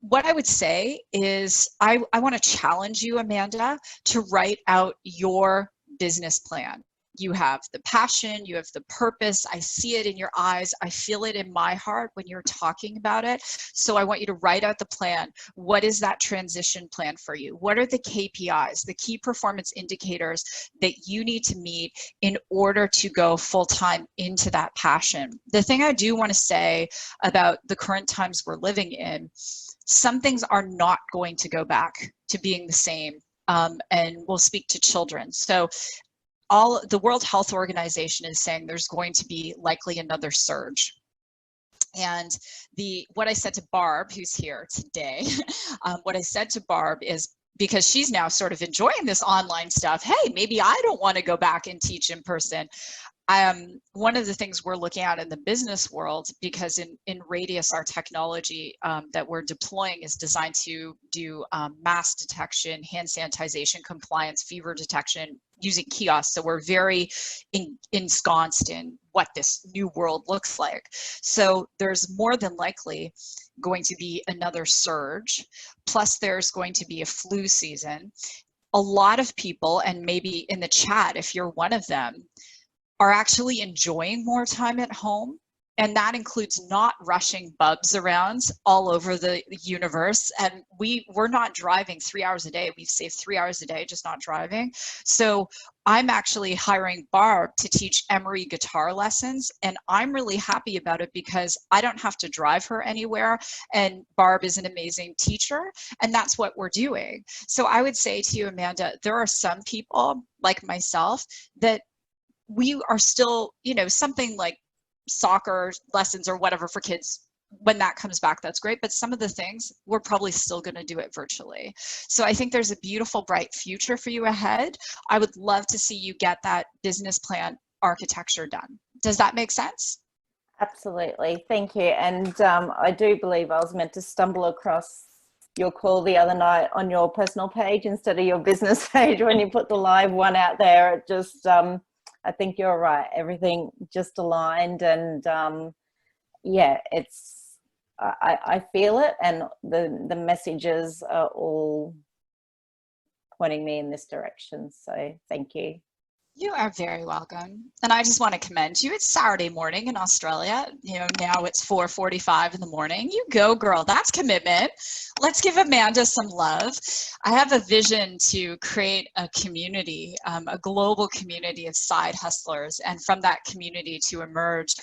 what I would say is, I want to challenge you, Amanda, to write out your business plan. You have the passion, you have the purpose. I see it in your eyes. I feel it in my heart when you're talking about it. So I want you to write out the plan. What is that transition plan for you? What are the KPIs, the key performance indicators that you need to meet in order to go full-time into that passion? The thing I do want to say about the current times we're living in, some things are not going to go back to being the same. And we'll speak to children. So the World Health Organization is saying there's going to be likely another surge. And what I said to Barb, who's here today, what I said to Barb is, because she's now sort of enjoying this online stuff, hey, maybe I don't want to go back and teach in person. One of the things we're looking at in the business world, because in Radius, our technology that we're deploying is designed to do mass detection, hand sanitization, compliance, fever detection using kiosks. So we're very ensconced in what this new world looks like. So there's more than likely going to be another surge, plus there's going to be a flu season. A lot of people, and maybe in the chat, if you're one of them, are actually enjoying more time at home. And that includes not rushing bubs around all over the universe. And we're not driving 3 hours a day. We've saved 3 hours a day just not driving. So I'm actually hiring Barb to teach Emery guitar lessons. And I'm really happy about it because I don't have to drive her anywhere. And Barb is an amazing teacher. And that's what we're doing. So I would say to you, Amanda, there are some people like myself that we are still, something like soccer lessons or whatever for kids, when that comes back, that's great. But some of the things, we're probably still going to do it virtually. So I think there's a beautiful, bright future for you ahead. I would love to see you get that business plan architecture done. Does that make sense? Absolutely. Thank you. And I do believe I was meant to stumble across your call the other night on your personal page instead of your business page when you put the live one out there. It just, I think you're right. Everything just aligned, and yeah, I feel it, and the messages are all pointing me in this direction. So thank you. You are very welcome. And I just want to commend you. It's Saturday morning in Australia. Now it's 4:45 in the morning. You go, girl. That's commitment. Let's give Amanda some love. I have a vision to create a community, a global community of side hustlers, and from that community to emerge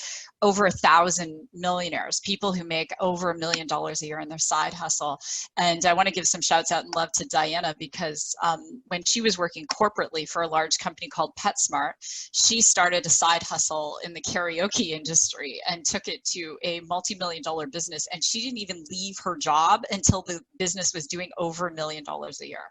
over 1,000 millionaires, people who make over $1 million a year in their side hustle. And I want to give some shouts out and love to Diana, because when she was working corporately for a large company called PetSmart, she started a side hustle in the karaoke industry and took it to a multi-million-dollar business. And she didn't even leave her job until the business was doing over $1 million a year.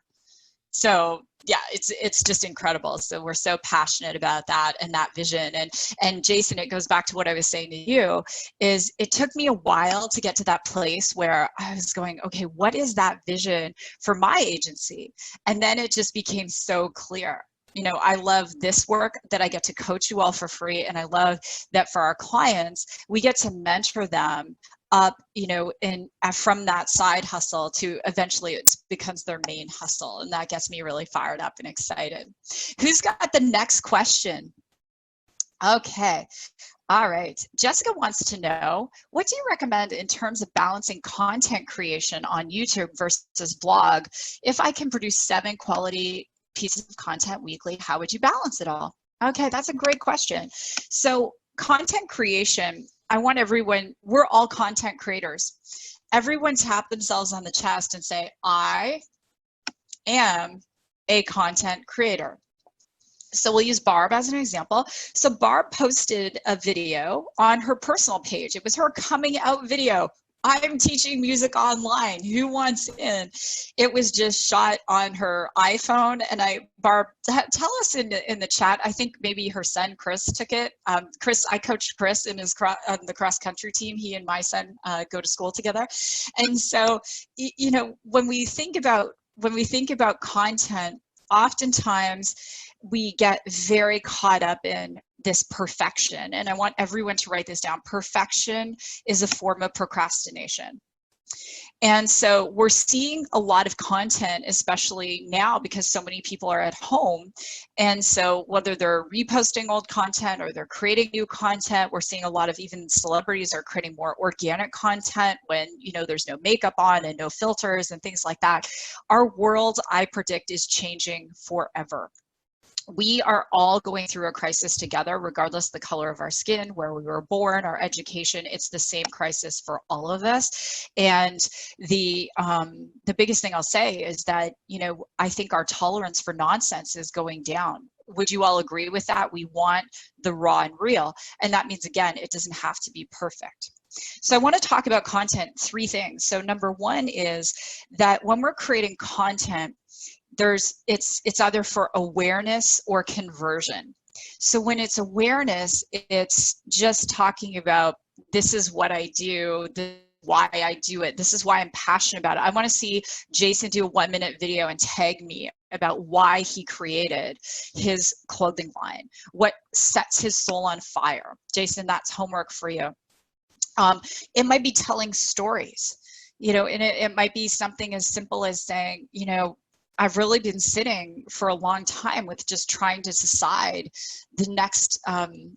So yeah, it's just incredible. So we're so passionate about that and that vision. And Jason, it goes back to what I was saying to you, is it took me a while to get to that place where I was going, okay, what is that vision for my agency? And then it just became so clear. I love this work that I get to coach you all for free. And I love that for our clients, we get to mentor them up, from that side hustle to eventually it becomes their main hustle. And that gets me really fired up and excited. Who's got the next question? Okay. All right. Jessica wants to know, what do you recommend in terms of balancing content creation on YouTube versus blog? If I can produce 7 quality pieces of content weekly, how would you balance it all? Okay, that's a great question. So content creation, I want everyone, we're all content creators. Everyone tap themselves on the chest and say, I am a content creator. So we'll use Barb as an example. So Barb posted a video on her personal page. It was her coming out video. I'm teaching music online. Who wants in? It was just shot on her iPhone. And Barb, tell us in the chat. I think maybe her son Chris took it. Chris, I coached Chris in the cross country team. He and my son go to school together. And so, when we think about content, oftentimes we get very caught up in this perfection. And I want everyone to write this down. Perfection is a form of procrastination. And so we're seeing a lot of content, especially now because so many people are at home. And so whether they're reposting old content or they're creating new content, we're seeing a lot of even celebrities are creating more organic content when, you know, there's no makeup on and no filters and things like that. Our world, I predict, is changing forever. We are all going through a crisis together, regardless of the color of our skin, where we were born, our education. It's the same crisis for all of us. And the biggest thing I'll say is that, you know, I think our tolerance for nonsense is going down. Would you all agree with that? We want the raw and real. And that means, again, it doesn't have to be perfect. So I want to talk about content, 3 things. So number 1 is that when we're creating content, it's either for awareness or conversion. So when it's awareness, it's just talking about, this is what I do, this is why I do it, this is why I'm passionate about it. I want to see Jason do a 1-minute video and tag me about why he created his clothing line, what sets his soul on fire. Jason, that's homework for you. It might be telling stories, you know, and it might be something as simple as saying, you know, I've really been sitting for a long time with just trying to decide the next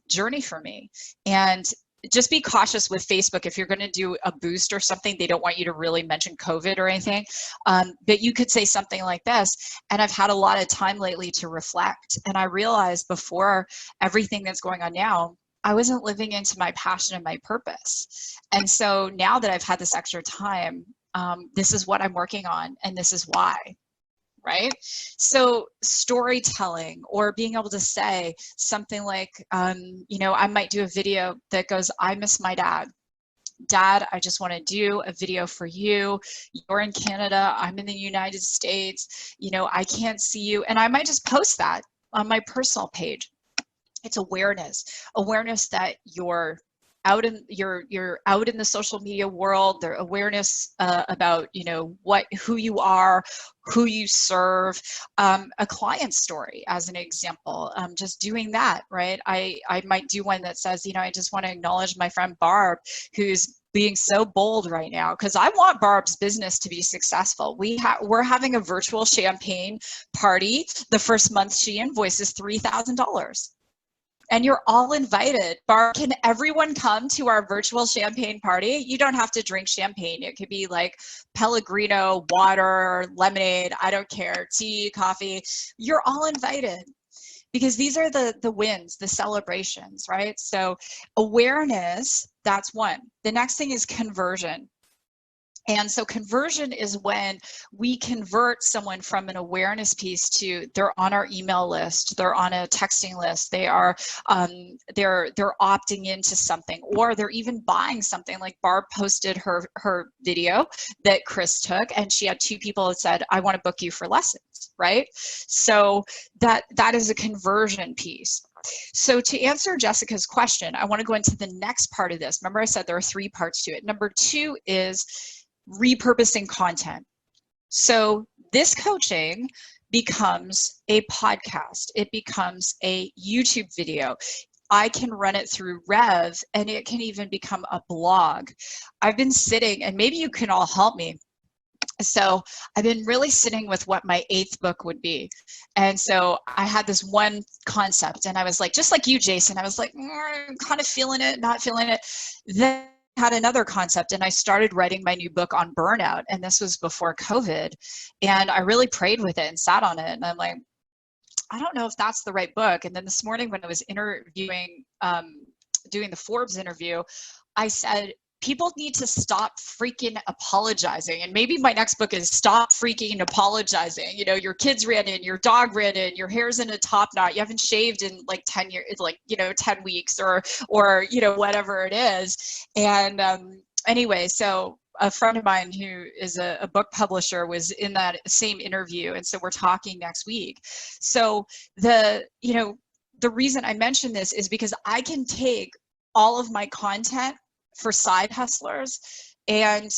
journey for me. And just be cautious with Facebook. If you're going to do a boost or something, they don't want you to really mention COVID or anything. But you could say something like this. And I've had a lot of time lately to reflect. And I realized before everything that's going on now, I wasn't living into my passion and my purpose. And so now that I've had this extra time, this is what I'm working on, and this is why. Right? So storytelling, or being able to say something like, you know, I might do a video that goes, I miss my dad. Dad, I just want to do a video for you. You're in Canada, I'm in the United States. You know, I can't see you. And I might just post that on my personal page. It's awareness that you're out in you're out in the social media world. Their awareness about, you know, who you are, who you serve. A client story as an example, just doing that, right? I might do one that says, you know, I just want to acknowledge my friend Barb, who's being so bold right now, because I want Barb's business to be successful. We're having a virtual champagne party. The first month she invoices $3,000. And you're all invited. Barb, can everyone come to our virtual champagne party? You don't have to drink champagne. It could be like Pellegrino, water, lemonade, I don't care, tea, coffee. You're all invited, because these are the wins, the celebrations, right? So awareness, that's one. The next thing is conversion. And so conversion is when we convert someone from an awareness piece to, they're on our email list, they're on a texting list, they are they're opting into something, or they're even buying something. Like Barb posted her video that Chris took, and she had 2 people that said, I want to book you for lessons, right? So that is a conversion piece. So to answer Jessica's question, I want to go into the next part of this. Remember I said there are 3 parts to it. Number 2 is repurposing content. So this coaching becomes a podcast. It becomes a YouTube video. I can run it through Rev, and it can even become a blog. I've been sitting, and maybe you can all help me. So I've been really sitting with what my 8th book would be. And so I had this one concept, and I was like, just like you, Jason, I was like, kind of feeling it, not feeling it. Then had another concept, and I started writing my new book on burnout, and this was before COVID, and I really prayed with it and sat on it, and I'm like, I don't know if that's the right book. And then this morning when I was interviewing, doing the Forbes interview, I said, people need to stop freaking apologizing. And maybe my next book is Stop Freaking Apologizing. You know, your kids ran in, your dog ran in, your hair's in a top knot, you haven't shaved in like 10 years, like, you know, 10 weeks or, you know, whatever it is. And anyway, so a friend of mine who is a book publisher was in that same interview. And so we're talking next week. So the reason I mention this is because I can take all of my content for side hustlers and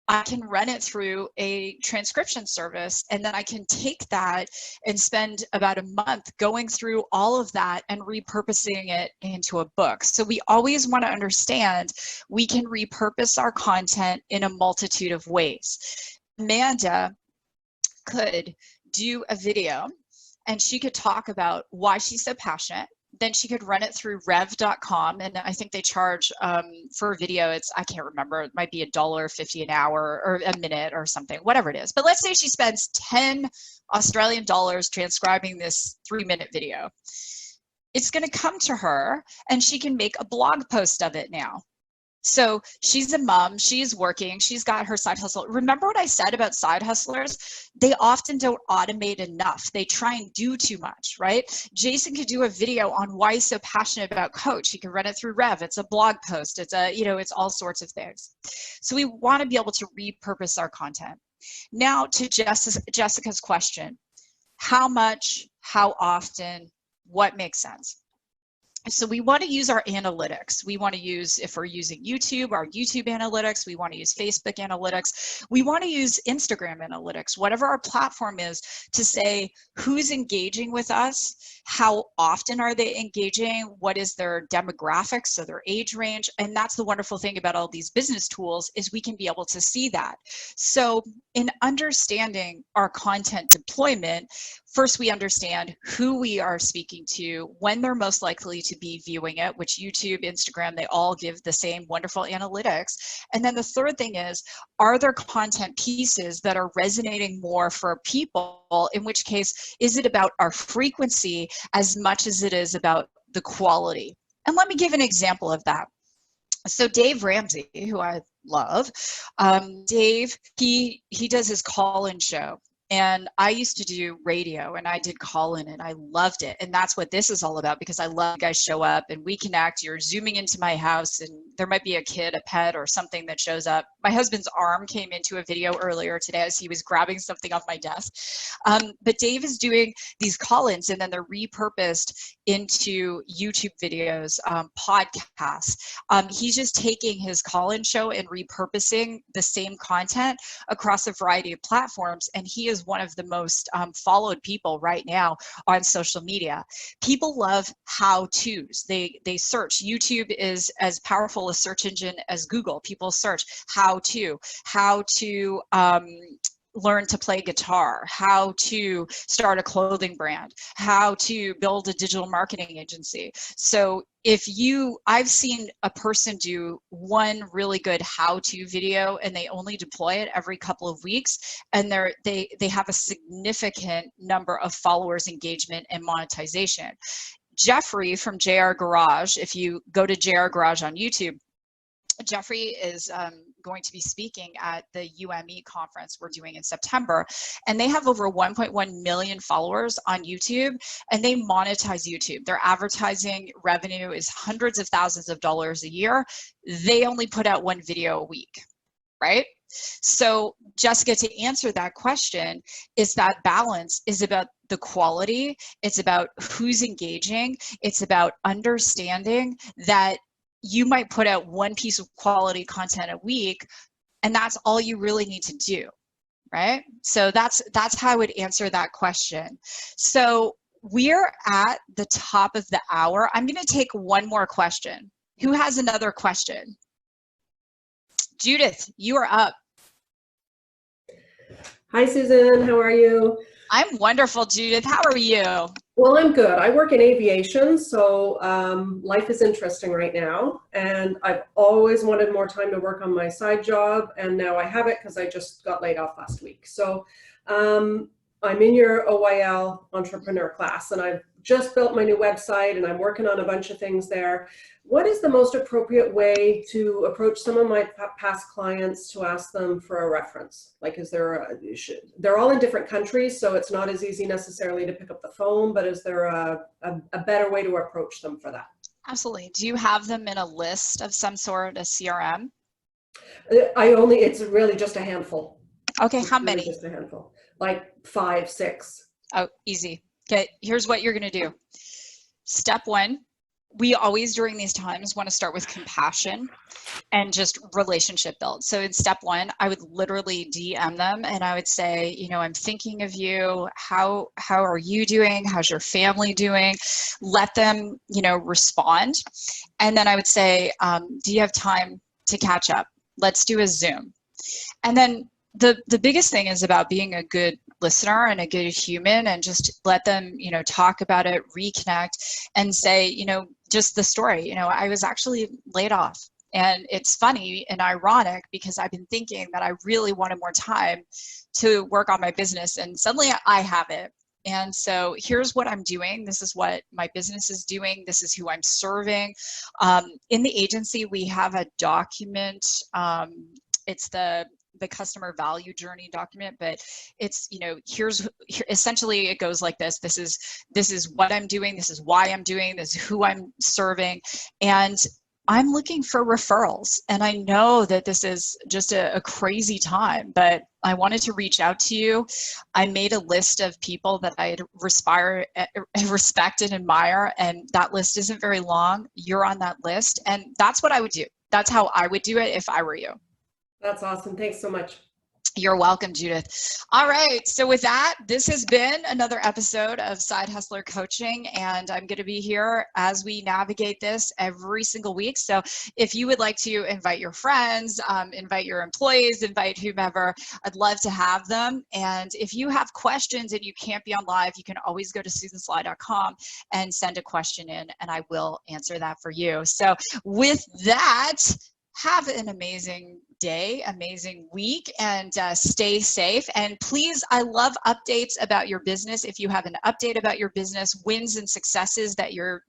I can run it through a transcription service, and then I can take that and spend about a month going through all of that and repurposing it into a book. So we always want to understand we can repurpose our content in a multitude of ways. Amanda could do a video and she could talk about why she's so passionate. Then she could run it through rev.com, and I think they charge for a video, I can't remember, it might be $1.50 an hour or a minute or something, whatever it is. But let's say she spends 10 Australian dollars transcribing this 3-minute video. It's going to come to her and she can make a blog post of it now. So she's a mom, she's working, she's got her side hustle. Remember what I said about side hustlers? They often don't automate enough. They try and do too much, right? Jason could do a video on why he's so passionate about Coach. He can run it through Rev. It's a blog post. It's it's all sorts of things. So we want to be able to repurpose our content. Now to Jessica's question, how much, how often, what makes sense? So we want to use our analytics. We want to use, if we're using YouTube, our YouTube analytics. We want to use Facebook analytics. We want to use Instagram analytics, whatever our platform is, to say who's engaging with us, how often are they engaging, what is their demographics, so their age range. And that's the wonderful thing about all these business tools, is we can be able to see that. So in understanding our content deployment, first we understand who we are speaking to, when they're most likely to be viewing it, which YouTube, Instagram, they all give the same wonderful analytics. And then the third thing is, are there content pieces that are resonating more for people? In which case, is it about our frequency as much as it is about the quality? And let me give an example of that. So Dave Ramsey, who I love, Dave, he does his call-in show. And I used to do radio, and I did call in, and I loved it. And that's what this is all about, because I love you guys show up and we connect. You're zooming into my house, and there might be a kid, a pet, or something that shows up. My husband's arm came into a video earlier today as he was grabbing something off my desk. But Dave is doing these call-ins, and then they're repurposed into YouTube videos, podcasts. He's just taking his call-in show and repurposing the same content across a variety of platforms, and he is one of the most followed people right now on social media. People love how-tos. They search. YouTube is as powerful a search engine as Google. People search how to learn to play guitar, how to start a clothing brand, how to build a digital marketing agency. So I've seen a person do one really good how-to video and they only deploy it every couple of weeks, and they have a significant number of followers, engagement, and monetization. Jeffrey from JR Garage, if you go to JR Garage on YouTube, Jeffrey is going to be speaking at the UME conference we're doing in September, and they have over 1.1 million followers on YouTube, and they monetize YouTube. Their advertising revenue is hundreds of thousands of dollars a year. They only put out one video a week, right? So Jessica, to answer that question, is that balance is about the quality, it's about who's engaging, it's about understanding that you might put out one piece of quality content a week, and that's all you really need to do, right? So that's how I would answer that question. So we're at the top of the hour. I'm going to take one more question. Who has another question? Judith, you are up. Hi, Susan. How are you? I'm wonderful, Judith. How are you? Well, I'm good. I work in aviation, so life is interesting right now. And I've always wanted more time to work on my side job, and now I have it because I just got laid off last week. So I'm in your OYL entrepreneur class, and I've just built my new website, and I'm working on a bunch of things there. What is the most appropriate way to approach some of my past clients to ask them for a reference? Like, is there they're all in different countries, so it's not as easy necessarily to pick up the phone, but is there a better way to approach them for that? Absolutely. Do you have them in a list of some sort, a CRM? It's really just a handful. Okay, how Really many? just a handful, like 5, 6. Oh, easy. Okay, here's what you're gonna do. Step one, we always during these times want to start with compassion and just relationship build. So in step one, I would literally DM them and I would say, you know, I'm thinking of you. How are you doing? How's your family doing? Let them, you know, respond. And then I would say, do you have time to catch up? Let's do a Zoom. And then the biggest thing is about being a good listener and a good human, and just let them, you know, talk about it, reconnect, and say, you know, just the story. You know, I was actually laid off. And it's funny and ironic because I've been thinking that I really wanted more time to work on my business, and suddenly I have it. And so here's what I'm doing. This is what my business is doing. This is who I'm serving. In the agency, we have a document. It's the customer value journey document, but it's, you know, essentially it goes like this. This is what I'm doing. This is why I'm doing this, who I'm serving. And I'm looking for referrals. And I know that this is just a crazy time, but I wanted to reach out to you. I made a list of people that I respect and admire, and that list isn't very long. You're on that list, and that's what I would do. That's how I would do it if I were you. That's awesome. Thanks so much. You're welcome, Judith. All right. So with that, this has been another episode of Side Hustler Coaching, and I'm going to be here as we navigate this every single week. So if you would like to invite your friends, invite your employees, invite whomever, I'd love to have them. And if you have questions and you can't be on live, you can always go to susansly.com and send a question in, and I will answer that for you. So with that, have an amazing day, amazing week, and stay safe. And please, I love updates about your business. If you have an update about your business, wins and successes that you're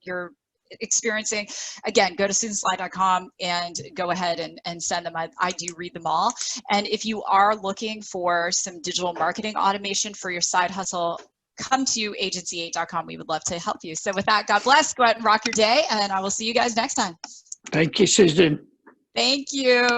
experiencing, again, go to susansly.com and go ahead and send them. I do read them all. And if you are looking for some digital marketing automation for your side hustle, come to agency8.com. We would love to help you. So with that, God bless. Go out and rock your day, and I will see you guys next time. Thank you, Susan. Thank you.